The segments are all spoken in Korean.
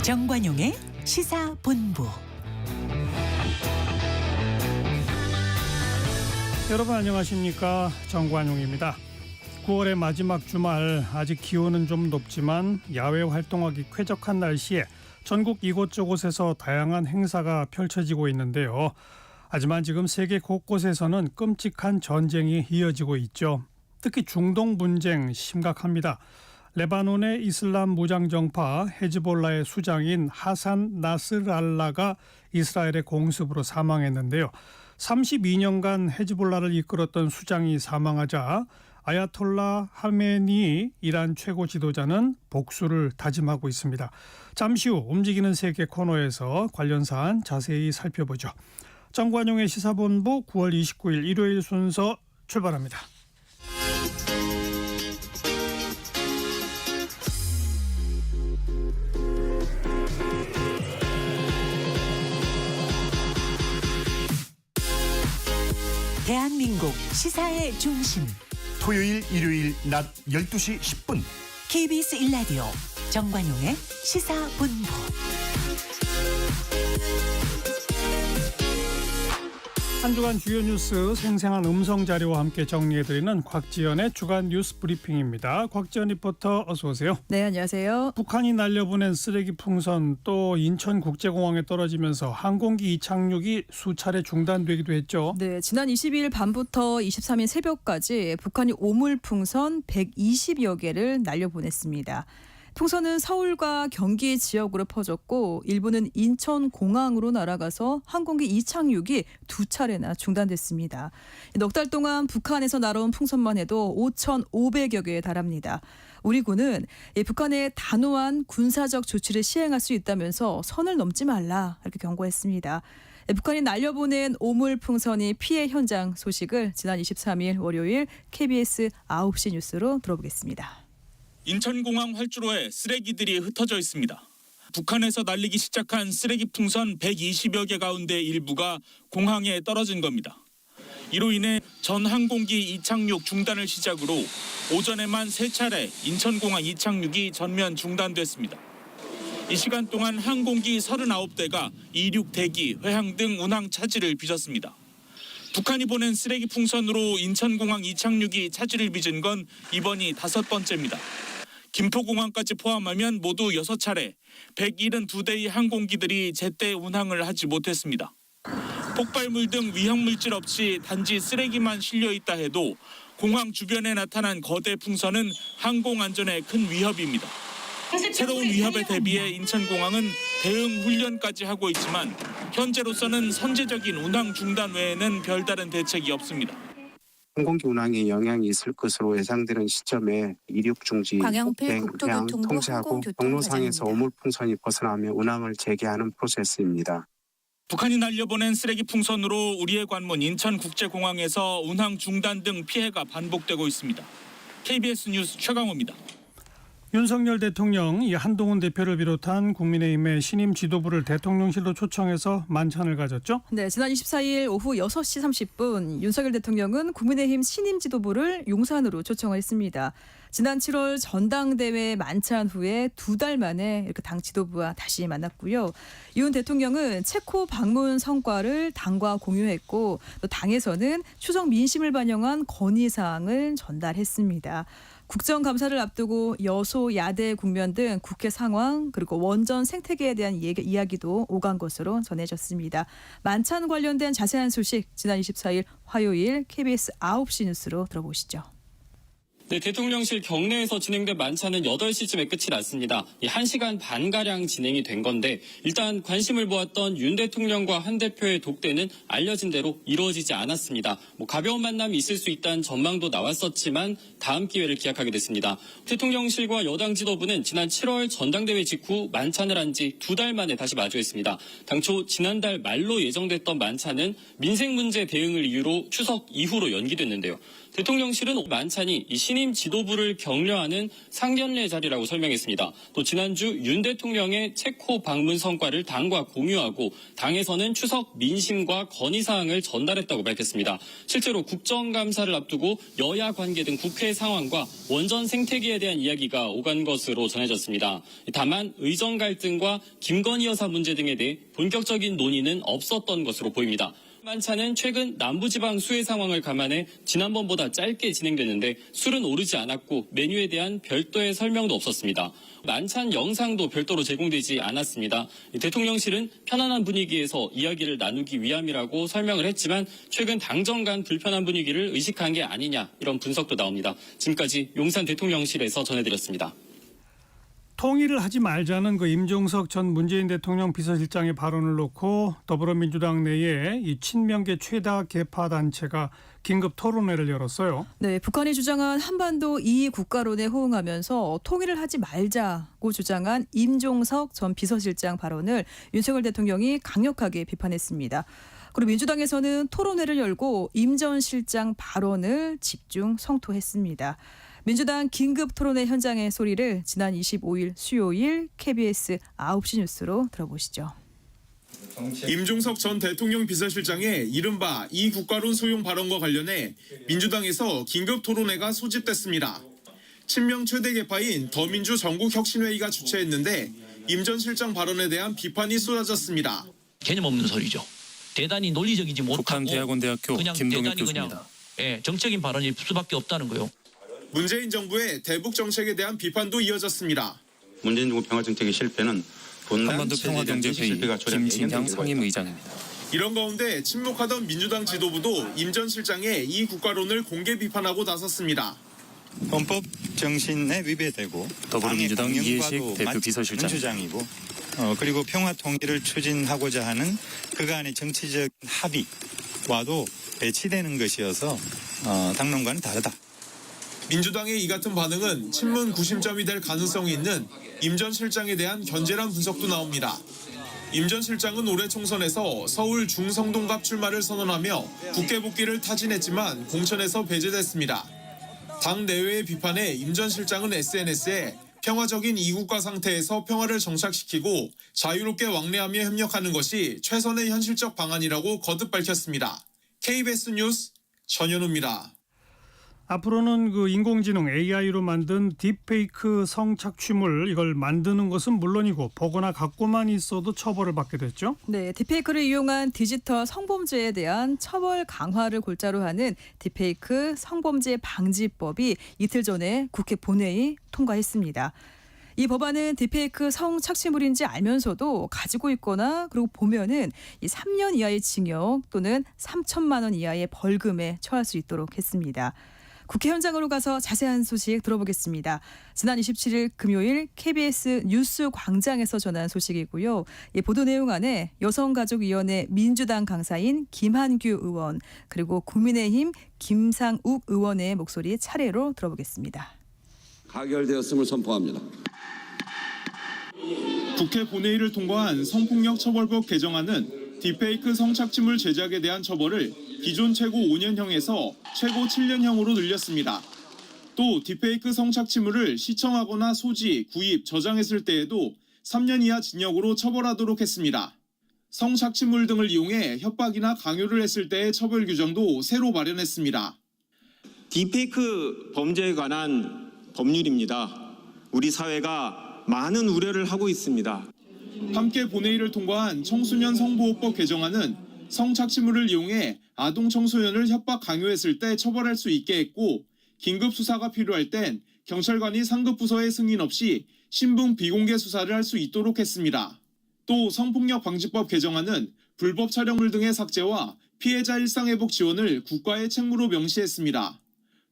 정관용의 시사본부. 여러분 안녕하십니까? 정관용입니다. 9월의 마지막 주말, 아직 기온은 좀 높지만 야외 활동하기 쾌적한 날씨에 전국 이곳저곳에서 다양한 행사가 펼쳐지고 있는데요. 하지만 지금 세계 곳곳에서는 끔찍한 전쟁이 이어지고 있죠. 특히 중동 분쟁 심각합니다. 레바논의 이슬람 무장정파 헤즈볼라의 수장인 하산 나스랄라가 이스라엘의 공습으로 사망했는데요. 32년간 헤즈볼라를 이끌었던 수장이 사망하자 아야톨라 하메니 이란 최고 지도자는 복수를 다짐하고 있습니다. 잠시 후 움직이는 세계 코너에서 관련 사안 자세히 살펴보죠. 정관용의 시사본부 9월 29일 일요일 순서 출발합니다. 대한민국 시사의 중심 토요일 일요일 낮 12시 10분 KBS 1라디오 정관용의 시사본부. 한 주간 주요 뉴스 생생한 음성 자료와 함께 정리해드리는 곽지연의 주간 뉴스 브리핑입니다. 곽지연 리포터 어서 오세요. 네, 안녕하세요. 북한이 날려보낸 쓰레기 풍선 또 인천국제공항에 떨어지면서 항공기 이착륙이 수차례 중단되기도 했죠. 네, 지난 22일 밤부터 23일 새벽까지 북한이 오물풍선 120여 개를 날려보냈습니다. 풍선은 서울과 경기 지역으로 퍼졌고 일부는 인천공항으로 날아가서 항공기 이착륙이 두 차례나 중단됐습니다. 넉 달 동안 북한에서 날아온 풍선만 해도 5,500여 개에 달합니다. 우리 군은 북한의 단호한 군사적 조치를 시행할 수 있다면서 선을 넘지 말라 이렇게 경고했습니다. 북한이 날려보낸 오물풍선이 피해 현장 소식을 지난 23일 월요일 KBS 9시 뉴스로 들어보겠습니다. 인천공항 활주로에 쓰레기들이 흩어져 있습니다. 북한에서 날리기 시작한 쓰레기 풍선 120여 개 가운데 일부가 공항에 떨어진 겁니다. 이로 인해 전 항공기 이착륙 중단을 시작으로 오전에만 3차례 인천공항 이착륙이 전면 중단됐습니다. 이 시간 동안 항공기 39대가 이륙 대기, 회항 등 운항 차질을 빚었습니다. 북한이 보낸 쓰레기 풍선으로 인천공항 이착륙이 차질을 빚은 건 이번이 5번째입니다. 김포공항까지 포함하면 모두 6차례, 172대의 항공기들이 제때 운항을 하지 못했습니다. 폭발물 등 위험물질 없이 단지 쓰레기만 실려 있다 해도 공항 주변에 나타난 거대 풍선은 항공 안전에 큰 위협입니다. 새로운 위협에 대비해 인천공항은 대응 훈련까지 하고 있지만 현재로서는 선제적인 운항 중단 외에는 별다른 대책이 없습니다. 항공기 운항에 영향이 있을 것으로 예상되는 시점에 이륙 중지, 광양필 회항 국토교통부 통제하고 경로상에서 오물풍선이 벗어나며 운항을 재개하는 프로세스입니다. 북한이 날려보낸 쓰레기 풍선으로 우리의 관문 인천국제공항에서 운항 중단 등 피해가 반복되고 있습니다. KBS 뉴스 최강호입니다. 윤석열 대통령이 한동훈 대표를 비롯한 국민의힘의 신임 지도부를 대통령실로 초청해서 만찬을 가졌죠? 네, 지난 24일 오후 6시 30분 윤석열 대통령은 국민의힘 신임 지도부를 용산으로 초청을 했습니다. 지난 7월 전당대회 만찬 후에 2달 만에 이렇게 당 지도부와 다시 만났고요. 윤 대통령은 체코 방문 성과를 당과 공유했고 또 당에서는 추석 민심을 반영한 건의사항을 전달했습니다. 국정감사를 앞두고 여소야대 국면 등 국회 상황 그리고 원전 생태계에 대한 이야기도 오간 것으로 전해졌습니다. 만찬 관련된 자세한 소식 지난 24일 화요일 KBS 9시 뉴스로 들어보시죠. 네, 대통령실 경내에서 진행된 만찬은 8시쯤에 끝이 났습니다. 1시간 반가량 진행이 된 건데 일단 관심을 모았던 윤 대통령과 한 대표의 독대는 알려진 대로 이루어지지 않았습니다. 가벼운 만남이 있을 수 있다는 전망도 나왔었지만 다음 기회를 기약하게 됐습니다. 대통령실과 여당 지도부는 지난 7월 전당대회 직후 만찬을 한 지 2달 만에 다시 마주했습니다. 당초 지난달 말로 예정됐던 만찬은 민생 문제 대응을 이유로 추석 이후로 연기됐는데요. 대통령실은 만찬이 이 신임 지도부를 격려하는 상견례 자리라고 설명했습니다. 또 지난주 윤 대통령의 체코 방문 성과를 당과 공유하고 당에서는 추석 민심과 건의사항을 전달했다고 밝혔습니다. 실제로 국정감사를 앞두고 여야 관계 등 국회 상황과 원전 생태계에 대한 이야기가 오간 것으로 전해졌습니다. 다만 의정 갈등과 김건희 여사 문제 등에 대해 본격적인 논의는 없었던 것으로 보입니다. 만찬은 최근 남부지방 수해 상황을 감안해 지난번보다 짧게 진행됐는데 술은 오르지 않았고 메뉴에 대한 별도의 설명도 없었습니다. 만찬 영상도 별도로 제공되지 않았습니다. 대통령실은 편안한 분위기에서 이야기를 나누기 위함이라고 설명을 했지만 최근 당정 간 불편한 분위기를 의식한 게 아니냐 이런 분석도 나옵니다. 지금까지 용산 대통령실에서 전해드렸습니다. 통일을 하지 말자는 그 임종석 전 문재인 대통령 비서실장의 발언을 놓고 더불어민주당 내에 이 친명계 최다 계파 단체가 긴급 토론회를 열었어요. 네, 북한이 주장한 한반도 이익 국가론에 호응하면서 통일을 하지 말자고 주장한 임종석 전 비서실장 발언을 윤석열 대통령이 강력하게 비판했습니다. 그리고 민주당에서는 토론회를 열고 임 전 실장 발언을 집중 성토했습니다. 민주당 긴급 토론회 현장의 소리를 지난 25일 수요일 KBS 9시 뉴스로 들어보시죠. 임종석 전 대통령 비서실장의 이른바 이 국가론 소용 발언과 관련해 민주당에서 긴급 토론회가 소집됐습니다. 친명 최대 계파인 더민주 전국혁신회의가 주최했는데 임 전 실장 발언에 대한 비판이 쏟아졌습니다. 개념 없는 소리죠. 대단히 논리적이지 못하고 북한대학원대학교 그냥 김동엽 대단히 교수입니다. 그냥 정적인 발언일 수밖에 없다는 거예요. 문재인 정부의 대북 정책에 대한 비판도 이어졌습니다. 문재인 정부 평화 정책의 실패는 한반도 평화경제회의 김진향 상임의장입니다. 이런 가운데 침묵하던 민주당 지도부도 임 전 실장의 이 국가론을 공개 비판하고 나섰습니다. 헌법 정신에 위배되고 더불어민주당 이해식 대표 비서실장이고 그리고 평화 통일을 추진하고자 하는 그간의 정치적 합의와도 배치되는 것이어서 당론과는 다르다. 민주당의 이 같은 반응은 친문 구심점이 될 가능성이 있는 임 전 실장에 대한 견제란 분석도 나옵니다. 임 전 실장은 올해 총선에서 서울 중성동갑 출마를 선언하며 국회 복귀를 타진했지만 공천에서 배제됐습니다. 당 내외의 비판에 임 전 실장은 SNS에 평화적인 이국가 상태에서 평화를 정착시키고 자유롭게 왕래하며 협력하는 것이 최선의 현실적 방안이라고 거듭 밝혔습니다. KBS 뉴스 전현우입니다. 앞으로는 그 인공지능 AI로 만든 딥페이크 성착취물 이걸 만드는 것은 물론이고 보거나 갖고만 있어도 처벌을 받게 됐죠. 네, 딥페이크를 이용한 디지털 성범죄에 대한 처벌 강화를 골자로 하는 딥페이크 성범죄 방지법이 이틀 전에 국회 본회의 통과했습니다. 이 법안은 딥페이크 성착취물인지 알면서도 가지고 있거나 그리고 보면은 이 3년 이하의 징역 또는 3천만 원 이하의 벌금에 처할 수 있도록 했습니다. 국회 현장으로 가서 자세한 소식 들어보겠습니다. 지난 27일 금요일 KBS 뉴스 광장에서 전한 소식이고요. 이 보도 내용 안에 여성가족위원회 민주당 강사인 김한규 의원 그리고 국민의힘 김상욱 의원의 목소리 차례로 들어보겠습니다. 가결되었음을 선포합니다. 국회 본회의를 통과한 성폭력 처벌법 개정안은 딥페이크 성착취물 제작에 대한 처벌을 기존 최고 5년형에서 최고 7년형으로 늘렸습니다. 또 딥페이크 성착취물을 시청하거나 소지, 구입, 저장했을 때에도 3년 이하 징역으로 처벌하도록 했습니다. 성착취물 등을 이용해 협박이나 강요를 했을 때의 처벌 규정도 새로 마련했습니다. 딥페이크 범죄에 관한 법률입니다. 우리 사회가 많은 우려를 하고 있습니다. 함께 본회의를 통과한 청소년 성보호법 개정안은 성착취물을 이용해 아동 청소년을 협박 강요했을 때 처벌할 수 있게 했고 긴급 수사가 필요할 땐 경찰관이 상급 부서의 승인 없이 신분 비공개 수사를 할 수 있도록 했습니다. 또 성폭력 방지법 개정안은 불법 촬영물 등의 삭제와 피해자 일상회복 지원을 국가의 책무로 명시했습니다.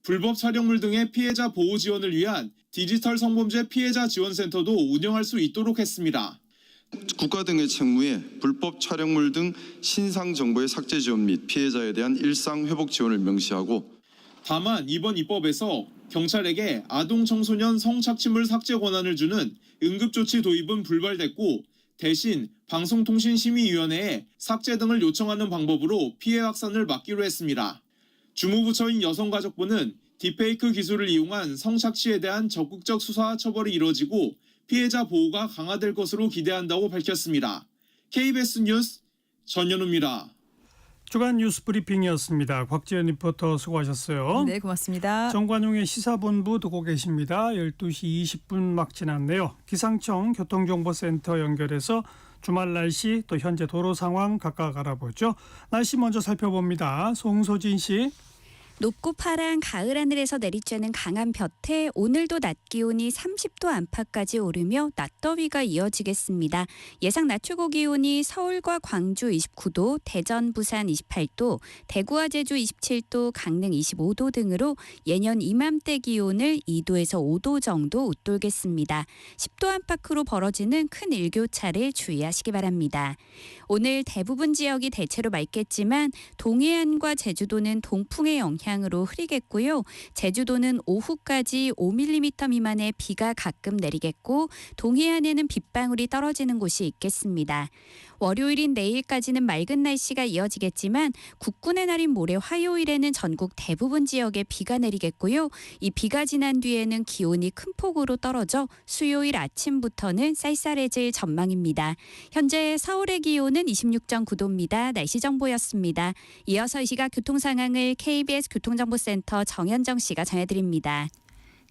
불법 촬영물 등의 피해자 보호 지원을 위한 디지털 성범죄 피해자 지원센터도 운영할 수 있도록 했습니다. 국가 등의 책무에 불법 촬영물 등 신상 정보의 삭제 지원 및 피해자에 대한 일상 회복 지원을 명시하고 다만 이번 입법에서 경찰에게 아동 청소년 성착취물 삭제 권한을 주는 응급조치 도입은 불발됐고 대신 방송통신심의위원회에 삭제 등을 요청하는 방법으로 피해 확산을 막기로 했습니다. 주무부처인 여성가족부는 딥페이크 기술을 이용한 성착취에 대한 적극적 수사와 처벌이 이뤄지고 피해자 보호가 강화될 것으로 기대한다고 밝혔습니다. KBS 뉴스 전현우입니다. 주간 뉴스 브리핑이었습니다. 곽지연 리포터 수고하셨어요. 네, 고맙습니다. 정관용의 시사본부 듣고 계십니다. 12시 20분 막 지났네요. 기상청 교통정보센터 연결해서 주말 날씨 또 현재 도로 상황 각각 알아보죠. 날씨 먼저 살펴봅니다. 송소진 씨. 높고 파란 가을 하늘에서 내리쬐는 강한 볕에 오늘도 낮 기온이 30도 안팎까지 오르며 낮더위가 이어지겠습니다. 예상 낮 최고 기온이 서울과 광주 29도, 대전, 부산 28도, 대구와 제주 27도, 강릉 25도 등으로 예년 이맘때 기온을 2도에서 5도 정도 웃돌겠습니다. 10도 안팎으로 벌어지는 큰 일교차를 주의하시기 바랍니다. 오늘 대부분 지역이 대체로 맑겠지만 동해안과 제주도는 동풍의 영향으로 흐리겠고요. 제주도는 오후까지 5mm 미만의 비가 가끔 내리겠고 동해안에는 빗방울이 떨어지는 곳이 있겠습니다. 월요일인 내일까지는 맑은 날씨가 이어지겠지만 국군의 날인 모레 화요일에는 전국 대부분 지역에 비가 내리겠고요. 이 비가 지난 뒤에는 기온이 큰 폭으로 떨어져 수요일 아침부터는 쌀쌀해질 전망입니다. 현재 서울의 기온은 26.9도입니다. 날씨 정보였습니다. 이어서 이 시각 교통 상황을 KBS 교통정보센터 정현정 씨가 전해드립니다.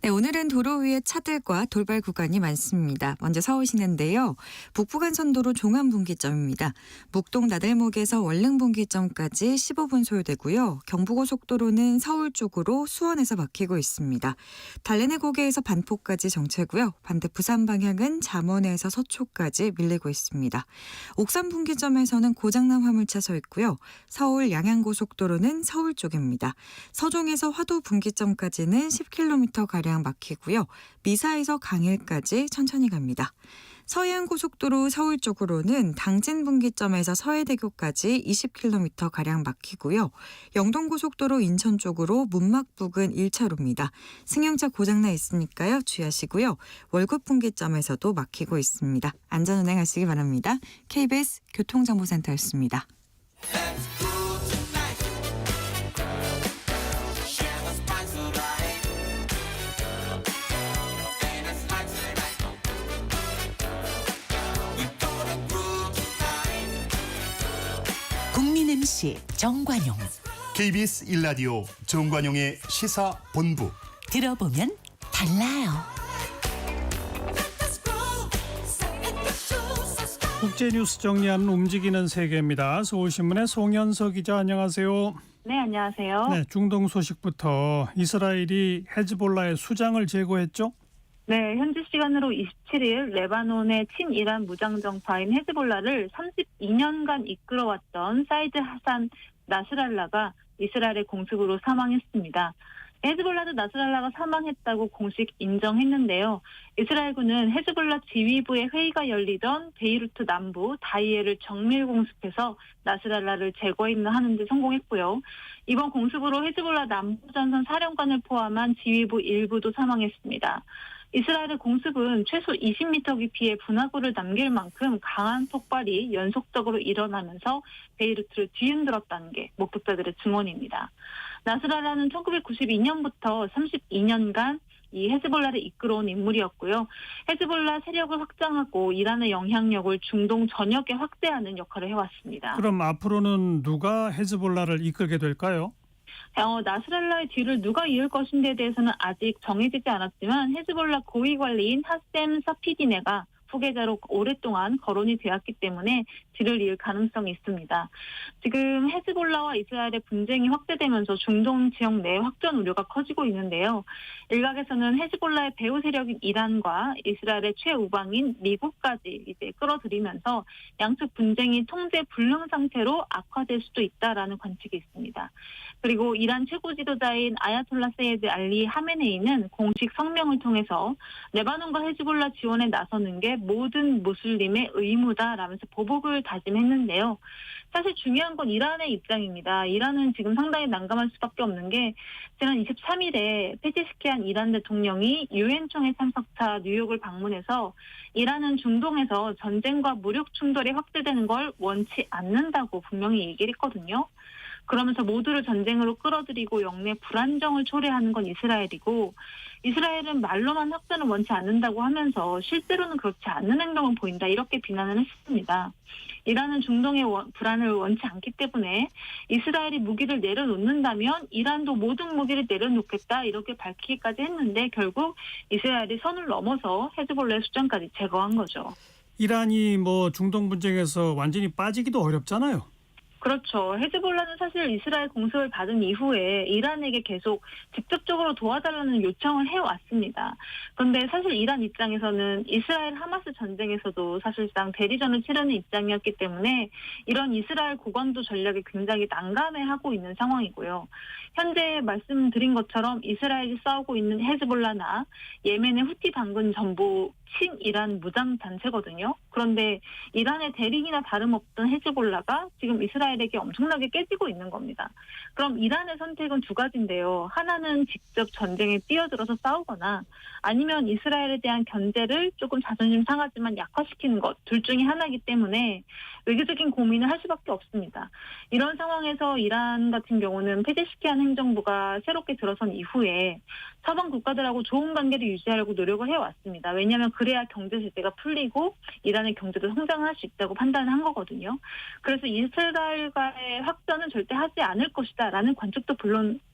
네, 오늘은 도로 위에 차들과 돌발 구간이 많습니다. 먼저 서울 시내인데요. 북부간선도로 종암분기점입니다. 묵동 나들목에서 월릉분기점까지 15분 소요되고요. 경부고속도로는 서울 쪽으로 수원에서 막히고 있습니다. 달래내 고개에서 반포까지 정체고요. 반대 부산 방향은 잠원에서 서초까지 밀리고 있습니다. 옥산분기점에서는 고장난 화물차 서 있고요. 서울 양양고속도로는 서울 쪽입니다. 서종에서 화도분기점까지는 10km가량 막히고요. 미사에서 강일까지 천천히 갑니다. 서해안고속도로 서울 쪽으로는 당진분기점에서 서해대교까지 20km가량 막히고요. 영동고속도로 인천 쪽으로 문막 부근 1차로입니다. 승용차 고장나 있으니까요. 주의하시고요. 월곶분기점에서도 막히고 있습니다. 안전운행하시기 바랍니다. KBS 교통정보센터였습니다. MC 정관용. KBS 1라디오 정관용의 시사본부. 들어보면 달라요. 국제뉴스 정리하는 움직이는 세계입니다. 서울신문의 송현서 기자 안녕하세요. 네, 안녕하세요. 네, 중동 소식부터 이스라엘이 헤즈볼라의 수장을 제거했죠? 네, 현지 시간으로 27일 레바논의 친이란 무장정파인 헤즈볼라를 32년간 이끌어왔던 사이드 하산 나스랄라가 이스라엘의 공습으로 사망했습니다. 헤즈볼라도 나스랄라가 사망했다고 공식 인정했는데요. 이스라엘군은 헤즈볼라 지휘부의 회의가 열리던 베이루트 남부 다이에를 정밀 공습해서 나스랄라를 제거하는 데 성공했고요. 이번 공습으로 헤즈볼라 남부전선 사령관을 포함한 지휘부 일부도 사망했습니다. 이스라엘의 공습은 최소 20m 깊이의 분화구를 남길 만큼 강한 폭발이 연속적으로 일어나면서 베이루트를 뒤흔들었다는 게 목격자들의 증언입니다. 나스랄라는 1992년부터 32년간 이 헤즈볼라를 이끌어온 인물이었고요. 헤즈볼라 세력을 확장하고 이란의 영향력을 중동 전역에 확대하는 역할을 해왔습니다. 그럼 앞으로는 누가 헤즈볼라를 이끌게 될까요? 나스랄라의 뒤를 누가 이을 것인지에 대해서는 아직 정해지지 않았지만 헤즈볼라 고위 관리인 하셈 사피디네가 후계자로 오랫동안 거론이 되었기 때문에 뒤를 이을 가능성이 있습니다. 지금 헤즈볼라와 이스라엘의 분쟁이 확대되면서 중동 지역 내 확전 우려가 커지고 있는데요. 일각에서는 헤즈볼라의 배후 세력인 이란과 이스라엘의 최우방인 미국까지 이제 끌어들이면서 양측 분쟁이 통제 불능 상태로 악화될 수도 있다라는 관측이 있습니다. 그리고 이란 최고 지도자인 아야톨라 세이드 알리 하메네이는 공식 성명을 통해서 레바논과 헤즈볼라 지원에 나서는 게 모든 무슬림의 의무다라면서 보복을 다짐했는데요. 사실 중요한 건 이란의 입장입니다. 이란은 지금 상당히 난감할 수밖에 없는 게 지난 23일에 페제시키안 이란 대통령이 유엔총회 참석차 뉴욕을 방문해서 이란은 중동에서 전쟁과 무력 충돌이 확대되는 걸 원치 않는다고 분명히 얘기를 했거든요. 그러면서 모두를 전쟁으로 끌어들이고 영내 불안정을 초래하는 건 이스라엘이고 이스라엘은 말로만 확전을 원치 않는다고 하면서 실제로는 그렇지 않는 행동을 보인다 이렇게 비난을 했습니다. 이란은 중동의 불안을 원치 않기 때문에 이스라엘이 무기를 내려놓는다면 이란도 모든 무기를 내려놓겠다 이렇게 밝히기까지 했는데 결국 이스라엘이 선을 넘어서 헤즈볼라의 수장까지 제거한 거죠. 이란이 중동 분쟁에서 완전히 빠지기도 어렵잖아요. 그렇죠. 헤즈볼라는 사실 이스라엘 공습을 받은 이후에 이란에게 계속 직접적으로 도와달라는 요청을 해왔습니다. 그런데 사실 이란 입장에서는 이스라엘 하마스 전쟁에서도 사실상 대리전을 치르는 입장이었기 때문에 이런 이스라엘 고강도 전략에 굉장히 난감해하고 있는 상황이고요. 현재 말씀드린 것처럼 이스라엘이 싸우고 있는 헤즈볼라나 예멘의 후티 반군 전부 친이란 무장단체거든요. 그런데 이란의 대륙이나 다름없던 헤즈볼라가 지금 이스라엘에게 엄청나게 깨지고 있는 겁니다. 그럼 이란의 선택은 두 가지인데요. 하나는 직접 전쟁에 뛰어들어서 싸우거나 아니면 이스라엘에 대한 견제를 조금 자존심 상하지만 약화시키는 것, 둘 중에 하나이기 때문에 외교적인 고민을 할 수밖에 없습니다. 이런 상황에서 이란 같은 경우는 페제시키안 행정부가 새롭게 들어선 이후에 서방 국가들하고 좋은 관계를 유지하려고 노력을 해왔습니다. 왜냐하면 그래야 경제 제재가 풀리고 이란의 경제도 성장할 수 있다고 판단한 거거든요. 그래서 이스라엘과의 확전은 절대 하지 않을 것이다라는 관측도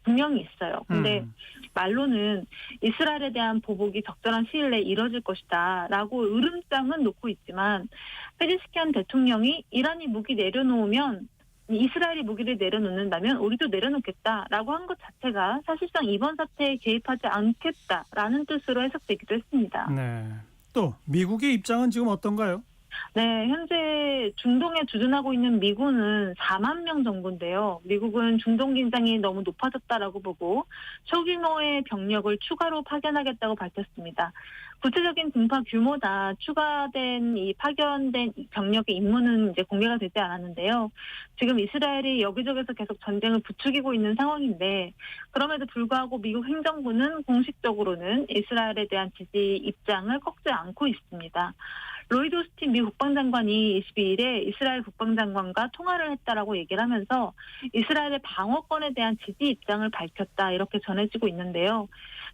분명히 있어요. 근데 말로는 이스라엘에 대한 보복이 적절한 시일 내에 이뤄질 것이다라고 으름장은 놓고 있지만 페제시키안 대통령이 이란이 무기 내려놓으면 이스라엘이 무기를 내려놓는다면 우리도 내려놓겠다라고 한 것 자체가 사실상 이번 사태에 개입하지 않겠다라는 뜻으로 해석되기도 했습니다. 네. 또 미국의 입장은 지금 어떤가요? 네, 현재 중동에 주둔하고 있는 미군은 4만 명 정도인데요. 미국은 중동 긴장이 너무 높아졌다라고 보고 초규모의 병력을 추가로 파견하겠다고 밝혔습니다. 구체적인 분파 규모나 추가된 이 파견된 병력의 임무는 이제 공개가 되지 않았는데요. 지금 이스라엘이 여기저기서 계속 전쟁을 부추기고 있는 상황인데 그럼에도 불구하고 미국 행정부는 공식적으로는 이스라엘에 대한 지지 입장을 꺾지 않고 있습니다. 로이드 오스틴 미 국방장관이 22일에 이스라엘 국방장관과 통화를 했다라고 얘기를 하면서 이스라엘의 방어권에 대한 지지 입장을 밝혔다 이렇게 전해지고 있는데요.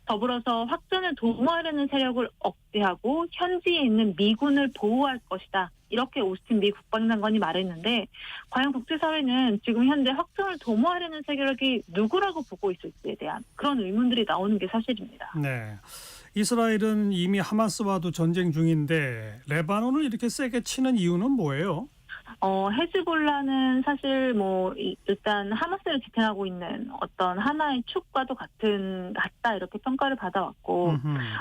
더불어서 확전을 도모하려는 세력을 억제하고 현지에 있는 미군을 보호할 것이다. 이렇게 오스틴 미 국방장관이 말했는데 과연 국제사회는 지금 현재 확전을 도모하려는 세력이 누구라고 보고 있을지에 대한 그런 의문들이 나오는 게 사실입니다. 네. 이스라엘은 이미 하마스와도 전쟁 중인데 레바논을 이렇게 세게 치는 이유는 뭐예요? 헤즈볼라는 사실 일단 하마스를 지탱하고 있는 어떤 하나의 축과도 같다 이렇게 평가를 받아왔고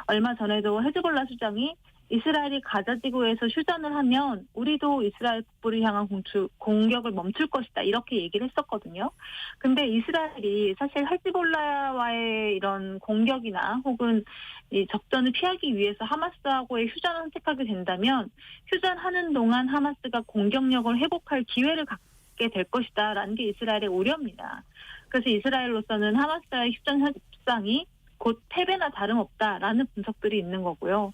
얼마 전에도 헤즈볼라 수장이 이스라엘이 가자 지구에서 휴전을 하면 우리도 이스라엘 북부를 향한 공격을 멈출 것이다 이렇게 얘기를 했었거든요. 근데 이스라엘이 사실 헤즈볼라와의 이런 공격이나 혹은 이 적전을 피하기 위해서 하마스하고의 휴전을 선택하게 된다면 휴전하는 동안 하마스가 공격력을 회복할 기회를 갖게 될 것이다라는 게 이스라엘의 우려입니다. 그래서 이스라엘로서는 하마스와의 휴전 협상이 곧 패배나 다름없다라는 분석들이 있는 거고요.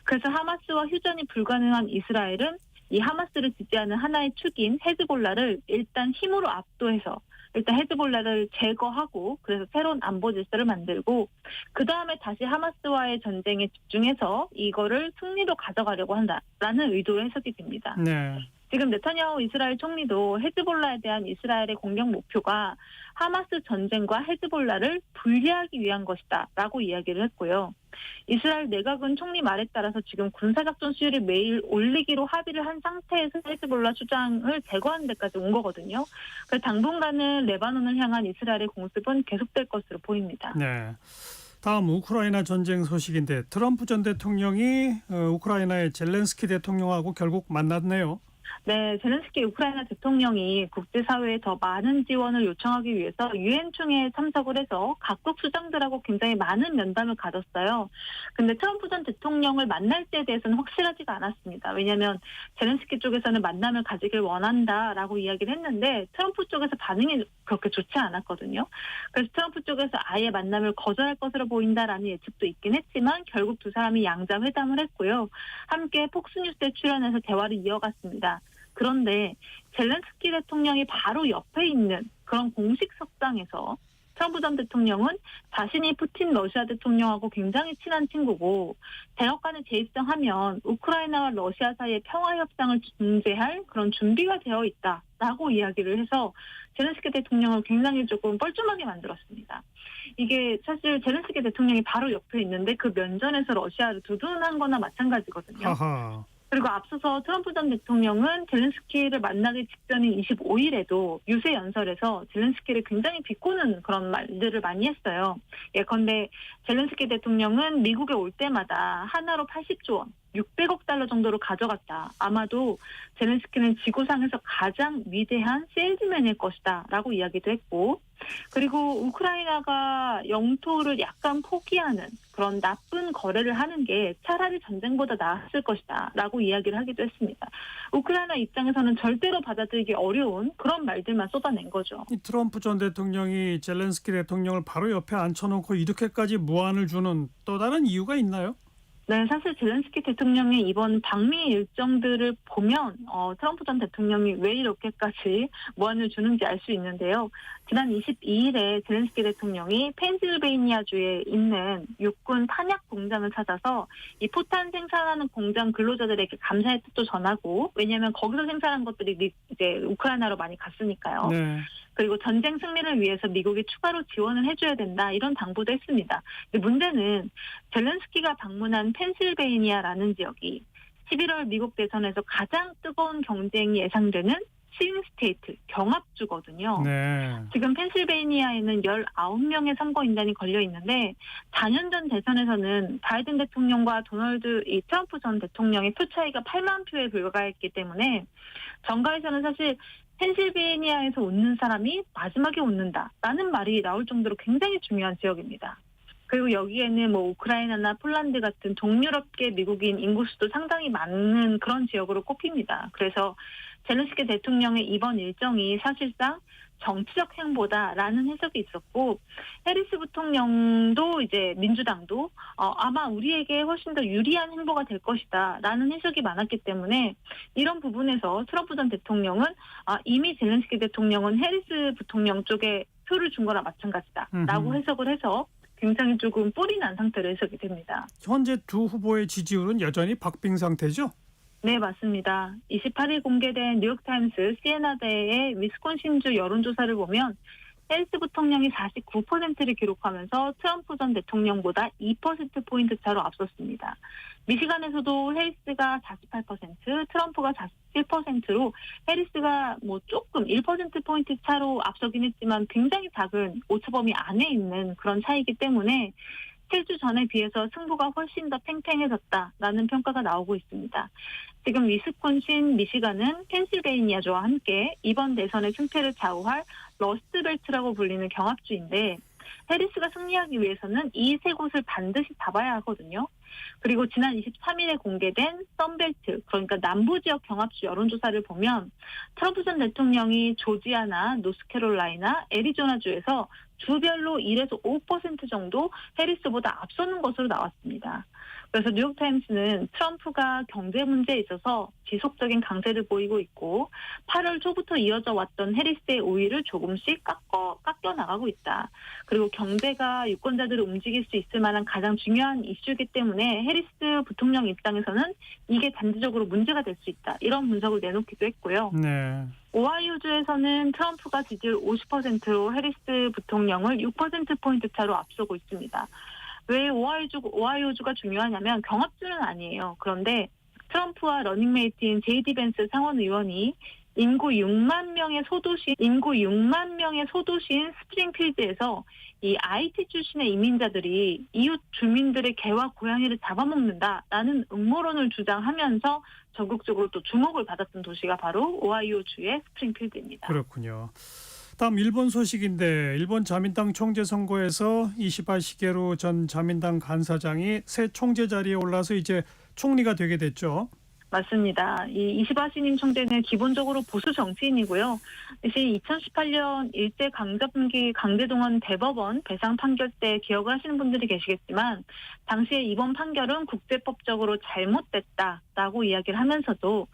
그래서 하마스와 휴전이 불가능한 이스라엘은 이 하마스를 지지하는 하나의 축인 헤즈볼라를 일단 힘으로 압도해서 일단 헤즈볼라를 제거하고 그래서 새로운 안보 질서를 만들고 그 다음에 다시 하마스와의 전쟁에 집중해서 이거를 승리로 가져가려고 한다라는 의도로 해석이 됩니다. 네. 지금 네타냐후 이스라엘 총리도 헤즈볼라에 대한 이스라엘의 공격 목표가 하마스 전쟁과 헤즈볼라를 분리하기 위한 것이다라고 이야기를 했고요. 이스라엘 내각은 총리 말에 따라서 지금 군사작전 수율을 매일 올리기로 합의를 한 상태에서 헤즈볼라 수장을 제거하는 데까지 온 거거든요. 그래서 당분간은 레바논을 향한 이스라엘의 공습은 계속될 것으로 보입니다. 네. 다음 우크라이나 전쟁 소식인데 트럼프 전 대통령이 우크라이나의 젤렌스키 대통령하고 결국 만났네요. 네, 젤렌스키 우크라이나 대통령이 국제사회에 더 많은 지원을 요청하기 위해서 유엔 총회에 참석을 해서 각국 수장들하고 굉장히 많은 면담을 가졌어요. 근데 트럼프 전 대통령을 만날 때에 대해서는 확실하지가 않았습니다. 왜냐하면 젤렌스키 쪽에서는 만남을 가지길 원한다라고 이야기를 했는데 트럼프 쪽에서 반응이 그렇게 좋지 않았거든요. 그래서 트럼프 쪽에서 아예 만남을 거절할 것으로 보인다라는 예측도 있긴 했지만 결국 두 사람이 양자 회담을 했고요. 함께 폭스뉴스에 출연해서 대화를 이어갔습니다. 그런데 젤렌스키 대통령이 바로 옆에 있는 그런 공식 석상에서 트럼프 전 대통령은 자신이 푸틴 러시아 대통령하고 굉장히 친한 친구고 대역간에 재입성하면 우크라이나와 러시아 사이의 평화 협상을 중재할 그런 준비가 되어 있다라고 이야기를 해서 젤렌스키 대통령을 굉장히 조금 뻘쭘하게 만들었습니다. 이게 사실 젤렌스키 대통령이 바로 옆에 있는데 그 면전에서 러시아를 두둔한 거나 마찬가지거든요. 아하. 그리고 앞서서 트럼프 전 대통령은 젤렌스키를 만나기 직전인 25일에도 유세 연설에서 젤렌스키를 굉장히 비꼬는 그런 말들을 많이 했어요. 예컨대 젤렌스키 대통령은 미국에 올 때마다 하나로 80조 원, 600억 달러 정도로 가져갔다. 아마도 젤렌스키는 지구상에서 가장 위대한 세일즈맨일 것이다 라고 이야기도 했고, 그리고 우크라이나가 영토를 약간 포기하는 그런 나쁜 거래를 하는 게 차라리 전쟁보다 나았을 것이다 라고 이야기를 하기도 했습니다. 우크라이나 입장에서는 절대로 받아들이기 어려운 그런 말들만 쏟아낸 거죠. 이 트럼프 전 대통령이 젤렌스키 대통령을 바로 옆에 앉혀놓고 이렇게까지 무안을 주는 또 다른 이유가 있나요? 네, 사실 젤렌스키 대통령의 이번 방미 일정들을 보면 트럼프 전 대통령이 왜 이렇게까지 무안을 주는지 알 수 있는데요. 지난 22일에 젤렌스키 대통령이 펜실베이니아주에 있는 육군 탄약 공장을 찾아서 이 포탄 생산하는 공장 근로자들에게 감사의 뜻도 전하고, 왜냐하면 거기서 생산한 것들이 이제 우크라이나로 많이 갔으니까요. 네. 그리고 전쟁 승리를 위해서 미국이 추가로 지원을 해줘야 된다, 이런 당부도 했습니다. 근데 문제는 젤렌스키가 방문한 펜실베이니아라는 지역이 11월 미국 대선에서 가장 뜨거운 경쟁이 예상되는 스윙 스테이트, 경합주거든요. 네. 지금 펜실베이니아에는 19명의 선거인단이 걸려 있는데 4년 전 대선에서는 바이든 대통령과 트럼프 전 대통령의 표 차이가 8만 표에 불과했기 때문에 정가에서는 사실 펜실베이니아에서 웃는 사람이 마지막에 웃는다라는 말이 나올 정도로 굉장히 중요한 지역입니다. 그리고 여기에는 뭐 우크라이나나 폴란드 같은 동유럽계 미국인 인구수도 상당히 많은 그런 지역으로 꼽힙니다. 그래서 젤렌스키 대통령의 이번 일정이 사실상 정치적 행보다라는 해석이 있었고, 해리스 부통령도 이제 민주당도 아마 우리에게 훨씬 더 유리한 행보가 될 것이다라는 해석이 많았기 때문에 이런 부분에서 트럼프 전 대통령은 이미 젤렌스키 대통령은 해리스 부통령 쪽에 표를 준 거나 마찬가지다라고 해석을 해서 굉장히 조금 뿔이 난 상태로 해석이 됩니다. 현재 두 후보의 지지율은 여전히 박빙 상태죠? 네, 맞습니다. 28일 공개된 뉴욕타임스 시에나대의 위스콘신주 여론조사를 보면 해리스 부통령이 49%를 기록하면서 트럼프 전 대통령보다 2%포인트 차로 앞섰습니다. 미시간에서도 해리스가 48%, 트럼프가 47%로 해리스가 뭐 조금 1%포인트 차로 앞서긴 했지만 굉장히 작은 오차범위 안에 있는 그런 차이기 때문에 7주 전에 비해서 승부가 훨씬 더 팽팽해졌다라는 평가가 나오고 있습니다. 지금 위스콘신, 미시간은 펜실베이니아주와 함께 이번 대선의 승패를 좌우할 러스트벨트라고 불리는 경합주인데, 해리스가 승리하기 위해서는 이 세 곳을 반드시 잡아야 하거든요. 그리고 지난 23일에 공개된 썬벨트, 그러니까 남부지역 경합주 여론조사를 보면 트럼프 전 대통령이 조지아나 노스캐롤라이나 애리조나주에서 주별로 1에서 5% 정도 해리스보다 앞서는 것으로 나왔습니다. 그래서 뉴욕타임스는 트럼프가 경제 문제에 있어서 지속적인 강세를 보이고 있고 8월 초부터 이어져 왔던 해리스의 우위를 조금씩 깎여 나가고 있다. 그리고 경제가 유권자들을 움직일 수 있을 만한 가장 중요한 이슈이기 때문에 해리스 부통령 입장에서는 이게 단지적으로 문제가 될 수 있다. 이런 분석을 내놓기도 했고요. 네. 오하이오주에서는 트럼프가 지지율 50%로 해리스 부통령을 6%포인트 차로 앞서고 있습니다. 왜 오하이오주가 중요하냐면 경합주는 아니에요. 그런데 트럼프와 러닝메이트인 제이디 벤스 상원 의원이 인구 6만 명의 소도시인 스프링필드에서 이 IT 출신의 이민자들이 이웃 주민들의 개와 고양이를 잡아먹는다라는 음모론을 주장하면서 전국적으로 또 주목을 받았던 도시가 바로 오하이오주의 스프링필드입니다. 그렇군요. 다음 일본 소식인데, 일본 자민당 총재 선거에서 이시바 시게루 전 자민당 간사장이 새 총재 자리에 올라서 이제 총리가 되게 됐죠. 맞습니다. 이 이시바 신임 총재는 기본적으로 보수 정치인이고요. 2018년 일제 강점기 강제동원 대법원 배상 판결 때 기억을 하시는 분들이 계시겠지만 당시에 이번 판결은 국제법적으로 잘못됐다라고 이야기를 하면서도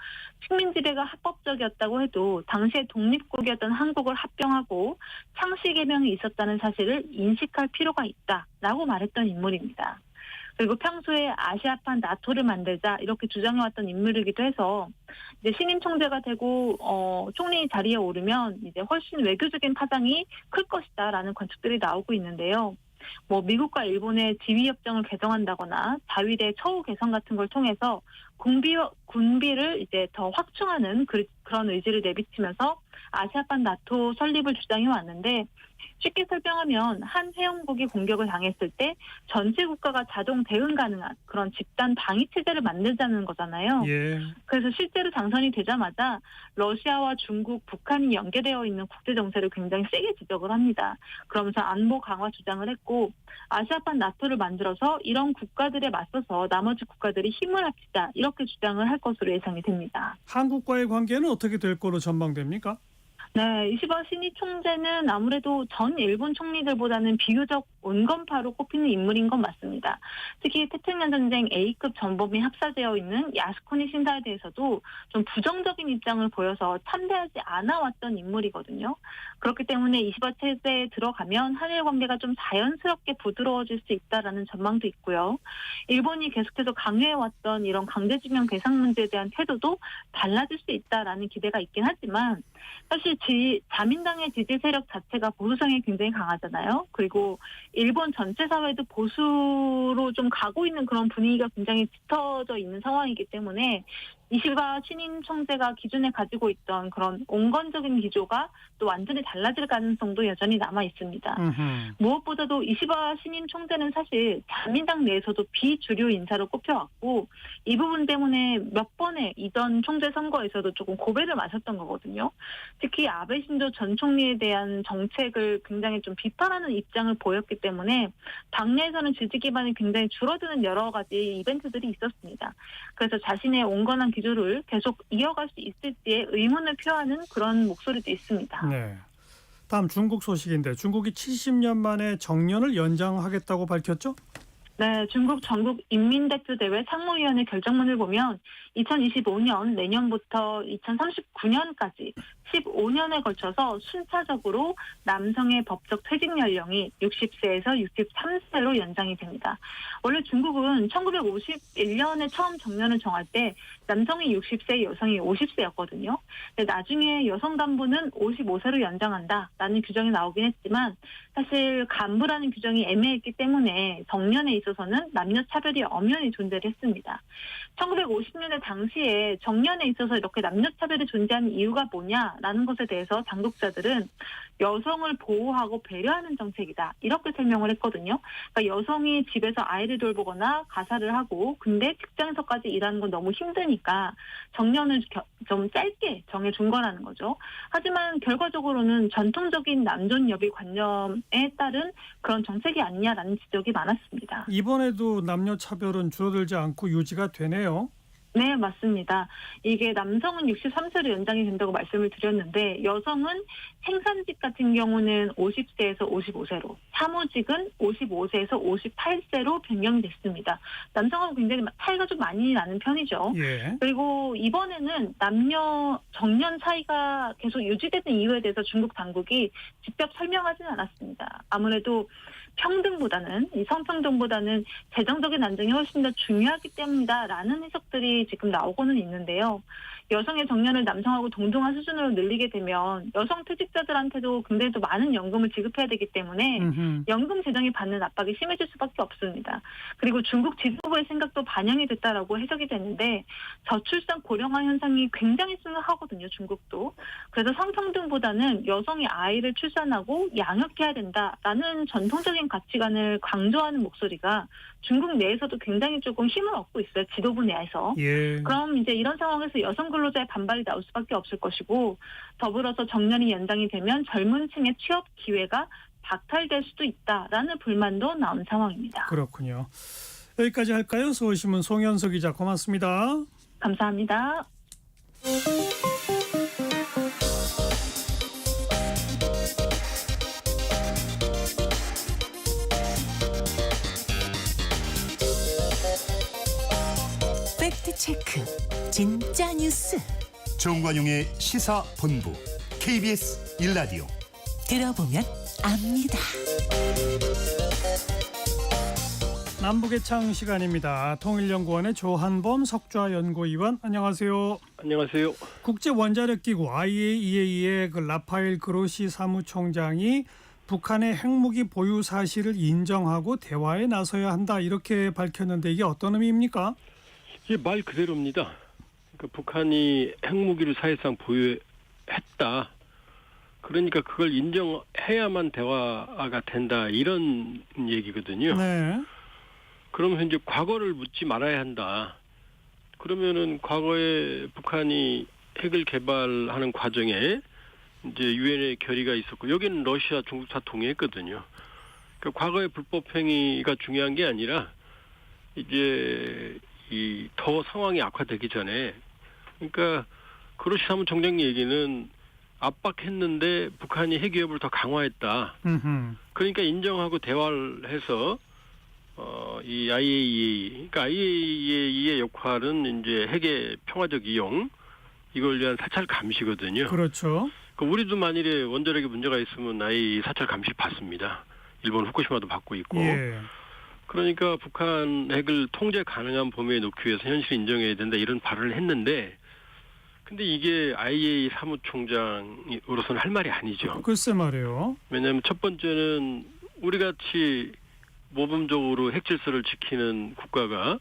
식민 지배가 합법적이었다고 해도 당시에 독립국이었던 한국을 합병하고 창씨 개명이 있었다는 사실을 인식할 필요가 있다라고 말했던 인물입니다. 그리고 평소에 아시아판 나토를 만들자 이렇게 주장해왔던 인물이기도 해서 이제 신임 총재가 되고 총리 자리에 오르면 이제 훨씬 외교적인 파장이 클 것이다라는 관측들이 나오고 있는데요. 뭐 미국과 일본의 지위 협정을 개정한다거나 자위대 처우 개선 같은 걸 통해서 군비를 이제 더 확충하는 그런 의지를 내비치면서 아시아판 나토 설립을 주장해 왔는데 쉽게 설명하면 한 회원국이 공격을 당했을 때 전체 국가가 자동 대응 가능한 그런 집단 방위 체제를 만들자는 거잖아요. 예. 그래서 실제로 당선이 되자마자 러시아와 중국, 북한이 연계되어 있는 국제 정세를 굉장히 세게 지적을 합니다. 그러면서 안보 강화 주장을 했고 아시아판 나토를 만들어서 이런 국가들에 맞서서 나머지 국가들이 힘을 합치자 이렇게 주장을 할 것으로 예상이 됩니다. 한국과의 관계는 어떻게 될 거로 전망됩니까? 네, 이시바 신임 총재는 아무래도 전 일본 총리들보다는 비교적 온건파로 꼽히는 인물인 건 맞습니다. 특히 태평양 전쟁 A급 전범이 합사되어 있는 야스쿠니 신사에 대해서도 좀 부정적인 입장을 보여서 참배하지 않아 왔던 인물이거든요. 그렇기 때문에 이시바 체제에 들어가면 한일 관계가 좀 자연스럽게 부드러워질 수 있다라는 전망도 있고요. 일본이 계속해서 강요해왔던 이런 강제징용 배상 문제에 대한 태도도 달라질 수 있다라는 기대가 있긴 하지만 사실 자민당의 지지 세력 자체가 보수성이 굉장히 강하잖아요. 그리고 일본 전체 사회도 보수로 좀 가고 있는 그런 분위기가 굉장히 짙어져 있는 상황이기 때문에 이시바 신임 총재가 기존에 가지고 있던 그런 온건적인 기조가 또 완전히 달라질 가능성도 여전히 남아 있습니다. 무엇보다도 이시바 신임 총재는 사실 자민당 내에서도 비주류 인사로 꼽혀왔고 이 부분 때문에 몇 번의 이전 총재 선거에서도 조금 고배를 마셨던 거거든요. 특히 아베 신조 전 총리에 대한 정책을 굉장히 좀 비판하는 입장을 보였기 때문에 당내에서는 지지 기반이 굉장히 줄어드는 여러 가지 이벤트들이 있었습니다. 그래서 자신의 온건한 기조를 계속 이어갈 수 있을지에 의문을 표하는 그런 목소리도 있습니다. 네. 다음 중국 소식인데 중국이 70년 만에 정년을 연장하겠다고 밝혔죠? 네, 중국 전국 인민대표대회 상무위원회 결정문을 보면 2025년 내년부터 2039년까지 15년에 걸쳐서 순차적으로 남성의 법적 퇴직 연령이 60세에서 63세로 연장이 됩니다. 원래 중국은 1951년에 처음 정년을 정할 때 남성이 60세, 여성이 50세였거든요. 근데 나중에 여성 간부는 55세로 연장한다라는 규정이 나오긴 했지만 사실 간부라는 규정이 애매했기 때문에 정년에 있어서는 남녀 차별이 엄연히 존재를 했습니다. 1950년대 당시에 정년에 있어서 이렇게 남녀 차별이 존재하는 이유가 뭐냐라는 것에 대해서 당국자들은 여성을 보호하고 배려하는 정책이다 이렇게 설명을 했거든요. 그러니까 여성이 집에서 아이를 돌보거나 가사를 하고 근데 직장에서까지 일하는 건 너무 힘드니까 정년을 좀 짧게 정해준 거라는 거죠. 하지만 결과적으로는 전통적인 남존 여비 관념에 따른 그런 정책이 아니냐라는 지적이 많았습니다. 이번에도 남녀 차별은 줄어들지 않고 유지가 되네요. 네, 맞습니다. 이게 남성은 63세로 연장이 된다고 말씀을 드렸는데 여성은 생산직 같은 경우는 50세에서 55세로, 사무직은 55세에서 58세로 변경됐습니다. 남성하고 굉장히 차이가 좀 많이 나는 편이죠. 예. 그리고 이번에는 남녀 정년 차이가 계속 유지되는 이유에 대해서 중국 당국이 직접 설명하지는 않았습니다. 아무래도 평등보다는 이 성평등보다는 재정적인 안정이 훨씬 더 중요하기 때문이다라는 해석들이 지금 나오고는 있는데요. 여성의 정년을 남성하고 동등한 수준으로 늘리게 되면 여성 퇴직자들한테도 굉장히 더 많은 연금을 지급해야 되기 때문에 연금 재정이 받는 압박이 심해질 수밖에 없습니다. 그리고 중국 지도부의 생각도 반영이 됐다라고 해석이 되는데 저출산 고령화 현상이 굉장히 심하거든요. 중국도. 그래서 성평등보다는 여성이 아이를 출산하고 양육해야 된다라는 전통적인 가치관을 강조하는 목소리가 중국 내에서도 굉장히 조금 힘을 얻고 있어요. 지도부 내에서. 예. 그럼 이제 이런 상황에서 여성 근로자의 반발이 나올 수밖에 없을 것이고 더불어서 정년이 연장이 되면 젊은 층의 취업 기회가 박탈될 수도 있다라는 불만도 나온 상황입니다. 그렇군요. 여기까지 할까요? 서울신문 송현석 기자 고맙습니다. 감사합니다. 팩트 체크. 진짜 뉴스. 정관용의 시사본부 KBS 1라디오. 들어보면 압니다. 남북의 창 시간입니다. 통일연구원의 조한범 석좌연구위원, 안녕하세요. 안녕하세요. 국제원자력기구 IAEA의 그 라파엘 그로시 사무총장이 북한의 핵무기 보유 사실을 인정하고 대화에 나서야 한다, 이렇게 밝혔는데 이게 어떤 의미입니까? 이게 말 그대로입니다. 그러니까 북한이 핵무기를 사실상 보유했다. 그러니까 그걸 인정해야만 대화가 된다, 이런 얘기거든요. 네. 그러면 이제 과거를 묻지 말아야 한다. 그러면은 과거에 북한이 핵을 개발하는 과정에 이제 유엔의 결의가 있었고, 여기는 러시아, 중국 다 동의했거든요. 그러니까 과거의 불법 행위가 중요한 게 아니라 이제 이 더 상황이 악화되기 전에, 그러니까 그로시 사무총장 얘기는 압박했는데 북한이 핵 위협을 더 강화했다. 그러니까 인정하고 대화를 해서 이 IAEA, 그러니까 IAEA의 역할은 이제 핵의 평화적 이용, 이걸 위한 사찰 감시거든요. 그렇죠. 그러니까 우리도 만일에 원자력에 문제가 있으면 IAEA 사찰 감시 받습니다. 일본 후쿠시마도 받고 있고. 예. 그러니까 북한 핵을 통제 가능한 범위에 놓기 위해서 현실 인정해야 된다, 이런 발언을 했는데, 근데 이게 IAEA 사무총장으로서는 할 말이 아니죠. 글쎄 말이에요. 왜냐하면 첫 번째는 우리같이 모범적으로 핵 질서를 지키는 국가가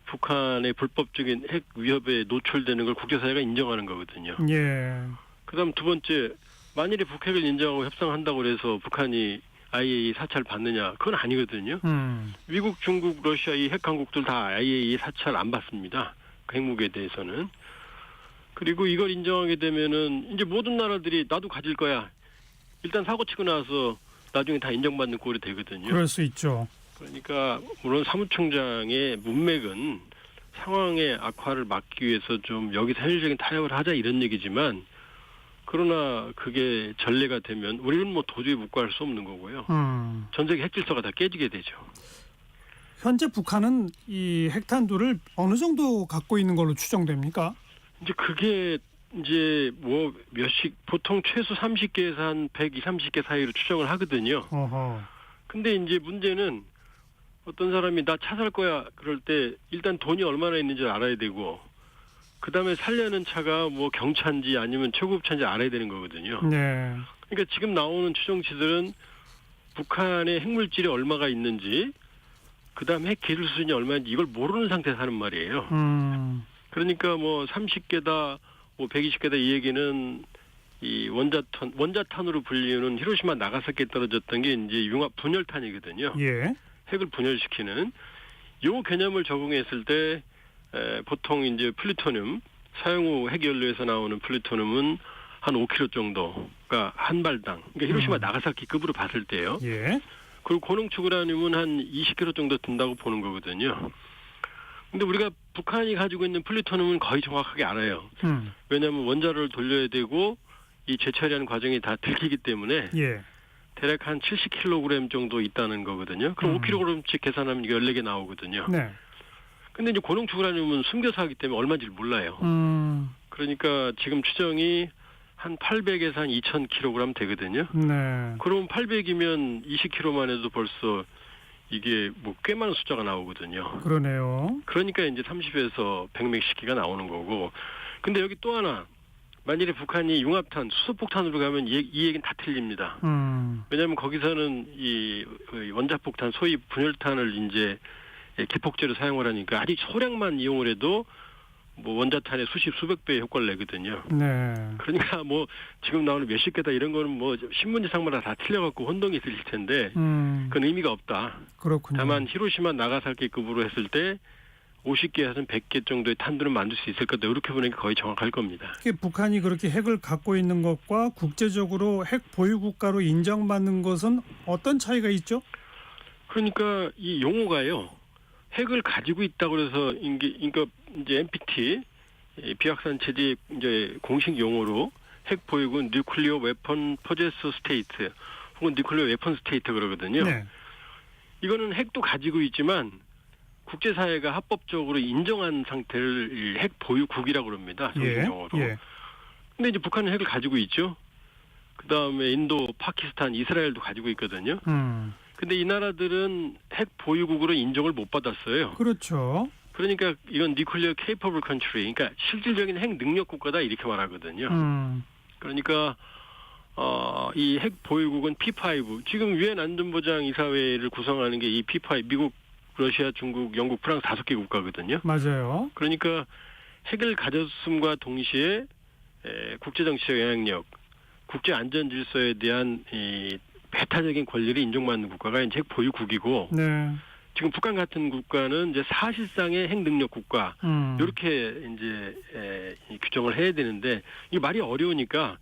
북한의 불법적인 핵 위협에 노출되는 걸 국제사회가 인정하는 거거든요. 예. 그다음 두 번째, 만일에 북핵을 인정하고 협상한다고 해서 북한이 IAEA 사찰 받느냐? 그건 아니거든요. 미국, 중국, 러시아 이 핵 강국들 다 IAEA 사찰 안 받습니다. 그 핵무기에 대해서는. 그리고 이걸 인정하게 되면은 이제 모든 나라들이 나도 가질 거야, 일단 사고 치고 나서 나중에 다 인정받는 꼴이 되거든요. 그럴 수 있죠. 그러니까 물론 사무총장의 문맥은 상황의 악화를 막기 위해서 좀 여기서 현실적인 타협을 하자, 이런 얘기지만, 그러나 그게 전례가 되면 우리는 뭐 도저히 묵과할 수 없는 거고요. 전 세계 핵 질서가 다 깨지게 되죠. 현재 북한은 이 핵탄두를 어느 정도 갖고 있는 걸로 추정됩니까? 이제 그게 이제 뭐 몇씩, 보통 최소 30개에서 한 120, 30개 사이로 추정을 하거든요. 근데 이제 문제는 어떤 사람이 나 차 살 거야 그럴 때 일단 돈이 얼마나 있는지 알아야 되고, 그 다음에 살려는 차가 뭐 경차인지 아니면 초급차인지 알아야 되는 거거든요. 네. 그러니까 지금 나오는 추정치들은 북한의 핵물질이 얼마가 있는지, 그 다음에 핵 기술 수준이 얼마인지 이걸 모르는 상태에서 하는 말이에요. 그러니까 뭐 30개다, 뭐 120개다, 이 얘기는 이 원자탄으로 불리는 히로시마 나가사키에 떨어졌던 게 이제 융합 분열탄이거든요. 예. 핵을 분열시키는 요 개념을 적용했을 때 보통 이제 플루토늄, 사용 후 핵연료에서 나오는 플루토늄은 한 5kg 정도가 한 발당, 그러니까 히로시마 나가사키급으로 봤을 때요. 예. 그리고 고농축 우라늄은 한 20kg 정도 든다고 보는 거거든요. 근데 우리가 북한이 가지고 있는 플루토늄은 거의 정확하게 알아요. 왜냐하면 원자로를 돌려야 되고 이 재처리하는 과정이 다 들키기 때문에 예. 대략 한 70kg 정도 있다는 거거든요. 그럼 5kg씩 계산하면 이게 14개 나오거든요. 네. 근데 이제 고농축 우라늄은 숨겨서 하기 때문에 얼마인지 몰라요. 그러니까 지금 추정이 한 800에서 한 2000kg 되거든요. 네. 그럼 800이면 20kg만 해도 벌써 이게 뭐 꽤 많은 숫자가 나오거든요. 그러네요. 그러니까 이제 30에서 100몇 개가 나오는 거고. 근데 여기 또 하나, 만일에 북한이 융합탄, 수소폭탄으로 가면 이 얘기는 다 틀립니다. 왜냐하면 거기서는 이 원자폭탄, 소위 분열탄을 이제 기폭제로 사용을 하니까 아직 소량만 이용을 해도 뭐 원자탄의 수십 수백 배의 효과를 내거든요. 네. 그러니까 뭐 지금 나오는 몇십 개다 이런 거는 뭐 신문지상마다 다 틀려갖고 혼동이 있을 텐데 그건 의미가 없다. 그렇군요. 다만 히로시마 나가사키급으로 했을 때 50개에서 100개 정도의 탄두를 만들 수 있을 거다, 이렇게 보는 게 거의 정확할 겁니다. 북한이 그렇게 핵을 갖고 있는 것과 국제적으로 핵 보유 국가로 인정받는 것은 어떤 차이가 있죠? 그러니까 이 용어가요, 핵을 가지고 있다고 해서 그러니까 이제 NPT, 이 비확산 체제 이제 공식 용어로 핵 보유국 뉴클리어 웨폰 포제서 스테이트 혹은 뉴클리어 웨폰 스테이트 그러거든요. 네. 이거는 핵도 가지고 있지만 국제사회가 합법적으로 인정한 상태를 핵 보유국이라고 그럽니다. 정식 용어로. 예. 근데 이제 북한은 핵을 가지고 있죠. 그다음에 인도, 파키스탄, 이스라엘도 가지고 있거든요. 근데 이 나라들은 핵 보유국으로 인정을 못 받았어요. 그렇죠. 그러니까 이건 nuclear capable country, 그러니까 실질적인 핵 능력 국가다 이렇게 말하거든요. 그러니까 이 핵 보유국은 P5, 지금 유엔 안전보장 이사회를 구성하는 게 이 P5, 미국, 러시아, 중국, 영국, 프랑스 5개 국가거든요. 맞아요. 그러니까 핵을 가졌음과 동시에 국제정치적 영향력, 국제 안전 질서에 대한 이 배타적인 권리를 인정받는 국가가 이제 핵 보유국이고, 네. 지금 북한 같은 국가는 이제 사실상의 핵 능력 국가 이렇게 이제 규정을 해야 되는데 이 말이 어려우니까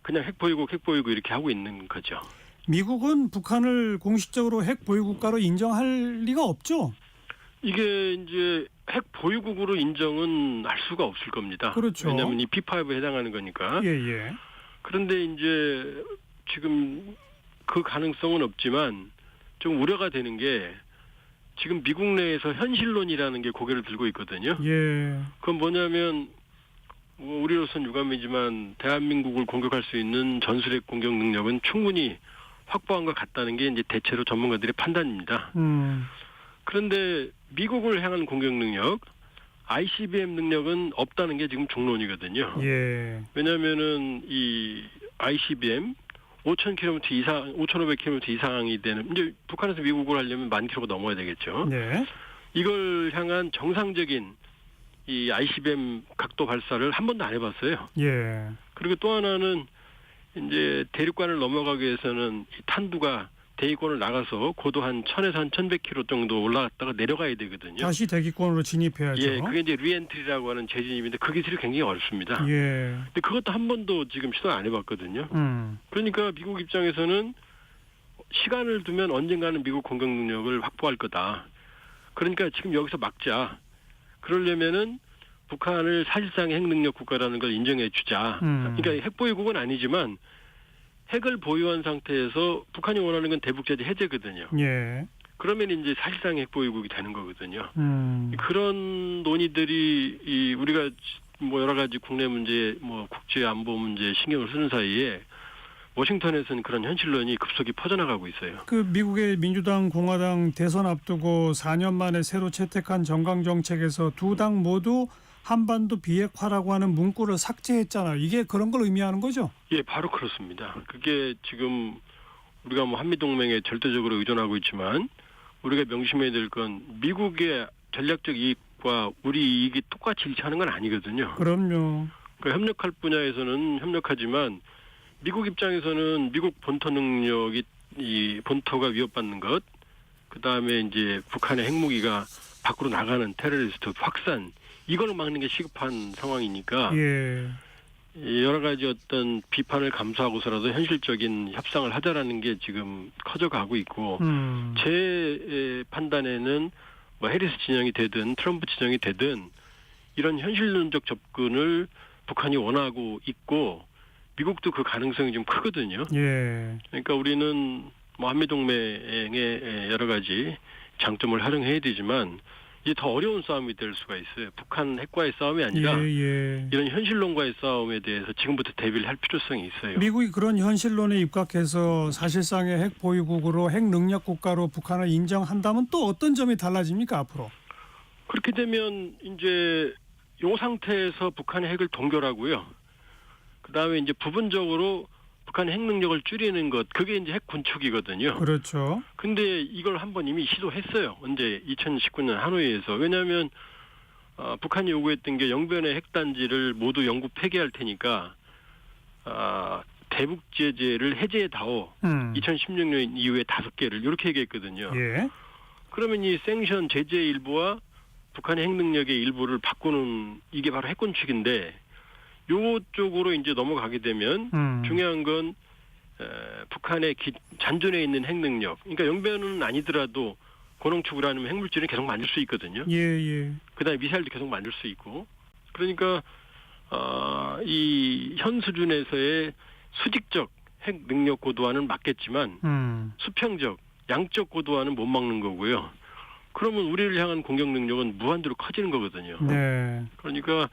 그냥 핵 보유국 이렇게 하고 있는 거죠. 미국은 북한을 공식적으로 핵 보유국가로 인정할 리가 없죠. 이게 이제 핵 보유국으로 인정은 할 수가 없을 겁니다. 그렇죠. 왜냐하면 이 P5에 해당하는 거니까. 예. 그런데 이제 지금 그 가능성은 없지만 좀 우려가 되는 게 지금 미국 내에서 현실론이라는 게 고개를 들고 있거든요. 예. 그건 뭐냐면 우리로서는 유감이지만 대한민국을 공격할 수 있는 전술핵 공격 능력은 충분히 확보한 것 같다는 게 이제 대체로 전문가들의 판단입니다. 그런데 미국을 향한 공격 능력, ICBM 능력은 없다는 게 지금 중론이거든요. 예. 왜냐하면은 이 ICBM 5,000km 이상, 5,500km 이상이 되는, 이제 북한에서 미국을 하려면 10,000km가 넘어야 되겠죠. 네. 이걸 향한 정상적인 이 ICBM 각도 발사를 한 번도 안 해봤어요. 예. 그리고 또 하나는 이제 대륙관을 넘어가기 위해서는 이 탄두가 대기권을 나가서 고도 한 1,000에서 한 1,100km 정도 올라갔다가 내려가야 되거든요. 다시 대기권으로 진입해야죠. 예, 그게 이제 리엔트리라고 하는 재진입인데 그 기술이 굉장히 어렵습니다. 예. 근데 그것도 한 번도 지금 시도 안 해봤거든요. 그러니까 미국 입장에서는 시간을 두면 언젠가는 미국 공격 능력을 확보할 거다. 그러니까 지금 여기서 막자. 그러려면은 북한을 사실상의 핵 능력 국가라는 걸 인정해 주자. 그러니까 핵 보유국은 아니지만 핵을 보유한 상태에서 북한이 원하는 건 대북제재 해제거든요. 예. 그러면 이제 사실상 핵 보유국이 되는 거거든요. 그런 논의들이 우리가 뭐 여러 가지 국내 문제, 뭐 국제 안보 문제 신경을 쓰는 사이에 워싱턴에서는 그런 현실론이 급속히 퍼져나가고 있어요. 그 미국의 민주당, 공화당 대선 앞두고 4년 만에 새로 채택한 정강 정책에서 두 당 모두 한반도 비핵화라고 하는 문구를 삭제했잖아요. 이게 그런 걸 의미하는 거죠? 예, 바로 그렇습니다. 그게 지금 우리가 뭐 한미동맹에 절대적으로 의존하고 있지만 우리가 명심해야 될 건 미국의 전략적 이익과 우리 이익이 똑같이 일치하는 건 아니거든요. 그럼요. 그러니까 협력할 분야에서는 협력하지만 미국 입장에서는 미국 본토 능력이 이 본토가 위협받는 것, 그 다음에 이제 북한의 핵무기가 밖으로 나가는 테러리스트 확산, 이걸 막는 게 시급한 상황이니까 예. 여러 가지 어떤 비판을 감수하고서라도 현실적인 협상을 하자라는 게 지금 커져가고 있고 제 판단에는 뭐 해리스 진영이 되든 트럼프 진영이 되든 이런 현실론적 접근을 북한이 원하고 있고 미국도 그 가능성이 좀 크거든요. 예. 그러니까 우리는 뭐 한미동맹의 여러 가지 장점을 활용해야 되지만 이게 더 어려운 싸움이 될 수가 있어요. 북한 핵과의 싸움이 아니라 이런 현실론과의 싸움에 대해서 지금부터 대비를 할 필요성이 있어요. 미국이 그런 현실론에 입각해서 사실상의 핵 보유국으로 핵 능력 국가로 북한을 인정한다면 또 어떤 점이 달라집니까 앞으로? 그렇게 되면 이제 이 상태에서 북한의 핵을 동결하고요. 그다음에 이제 부분적으로 북한의 핵 능력을 줄이는 것, 그게 이제 핵 군축이거든요. 그렇죠. 근데 이걸 한번 이미 시도했어요. 언제 2019년 하노이에서. 왜냐하면 북한이 요구했던 게 영변의 핵단지를 모두 영구 폐기할 테니까 대북 제재를 해제해다오. 2016년 이후에 5개를 이렇게 얘기했거든요. 예. 그러면 이 생션 제재 일부와 북한의 핵 능력의 일부를 바꾸는 이게 바로 핵 군축인데 요쪽으로 이제 넘어가게 되면 중요한 건 북한의 잔존에 있는 핵 능력. 그러니까 영변은 아니더라도 고농축 우라늄 핵물질은 계속 만들 수 있거든요. 예. 그다음에 미사일도 계속 만들 수 있고 그러니까 이 현 수준에서의 수직적 핵 능력 고도화는 맞겠지만 수평적, 양적 고도화는 못 막는 거고요. 그러면 우리를 향한 공격 능력은 무한대로 커지는 거거든요. 네. 그러니까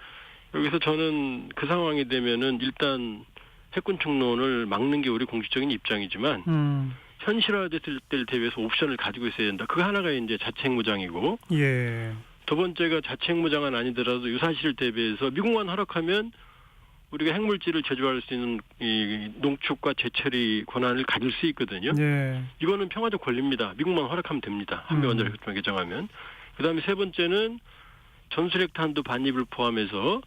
여기서 저는 그 상황이 되면은 일단 핵군 축론을 막는 게 우리 공식적인 입장이지만 현실화됐을 때를 대비해서 옵션을 가지고 있어야 된다. 그 하나가 이제 자체 핵무장이고 예. 두 번째가 자체 핵무장은 아니더라도 유사시를 대비해서 미국만 허락하면 우리가 핵물질을 제조할 수 있는 이 농축과 재처리 권한을 가질 수 있거든요. 네. 이거는 평화적 권리입니다. 미국만 허락하면 됩니다. 한미 원자력 협정 개정하면. 그다음에 세 번째는 전술핵탄두 반입을 포함해서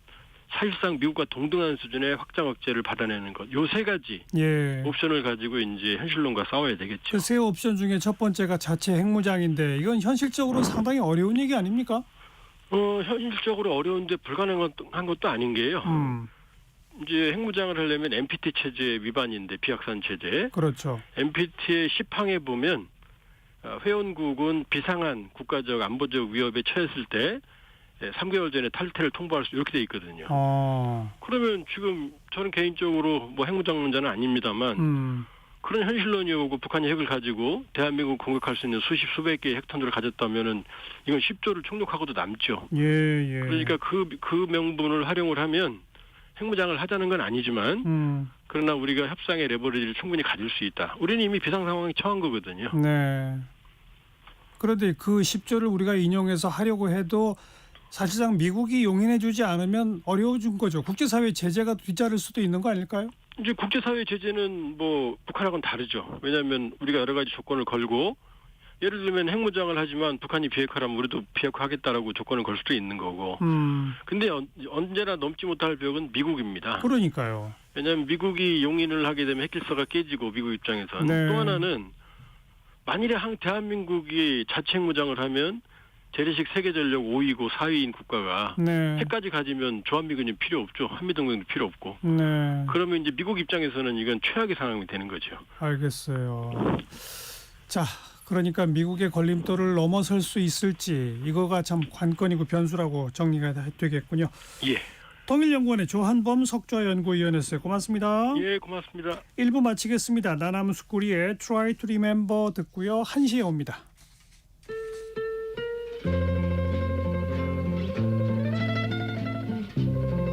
사실상 미국과 동등한 수준의 확장 억제를 받아내는 것. 요 세 가지 예. 옵션을 가지고 이제 현실론과 싸워야 되겠죠. 그 세 옵션 중에 첫 번째가 자체 핵무장인데 이건 현실적으로 상당히 어려운 얘기 아닙니까? 현실적으로 어려운데 불가능한 것도 아닌 게요. 이제 핵무장을 하려면 NPT 체제 위반인데 비확산 체제. 그렇죠. NPT의 10항에 보면 회원국은 비상한 국가적 안보적 위협에 처했을 때 3개월 전에 탈퇴를 통보할 수 이렇게 돼 있거든요. 그러면 지금 저는 개인적으로 뭐 핵무장 문제는 아닙니다만 그런 현실론이 오고 북한이 핵을 가지고 대한민국을 공격할 수 있는 수십 수백 개의 핵탄두를 가졌다면은 이건 10조를 총력하고도 남죠. 예. 그러니까 그 명분을 활용을 하면 핵무장을 하자는 건 아니지만 그러나 우리가 협상의 레버리지를 충분히 가질 수 있다. 우리는 이미 비상 상황에 처한 거거든요. 네. 그런데 그 10조를 우리가 인용해서 하려고 해도 사실상 미국이 용인해주지 않으면 어려워진 거죠. 국제사회 제재가 뒤자를 수도 있는 거 아닐까요? 이제 국제사회 제재는 뭐 북한하고는 다르죠. 왜냐하면 우리가 여러 가지 조건을 걸고 예를 들면 핵무장을 하지만 북한이 비핵화라면 우리도 비핵화하겠다라고 조건을 걸 수도 있는 거고. 근데 언제나 넘지 못할 벽은 미국입니다. 그러니까요. 왜냐하면 미국이 용인을 하게 되면 핵질서가 깨지고 미국 입장에서는. 네. 또 하나는 만일에 대한민국이 자체 핵무장을 하면 재래식 세계전력 5위고 4위인 국가가 네. 핵까지 가지면 주한미군이 필요 없죠. 한미동맹도 필요 없고. 네. 그러면 이제 미국 입장에서는 이건 최악의 상황이 되는 거죠. 알겠어요. 자, 그러니까 미국의 걸림돌을 넘어설 수 있을지 이거가 참 관건이고 변수라고 정리가 되겠군요. 예. 통일연구원의 조한범 석좌연구위원이었어요. 고맙습니다. 예, 고맙습니다. 1부 마치겠습니다. 나남 스쿠리의 Try to Remember 듣고요. 1시에 옵니다.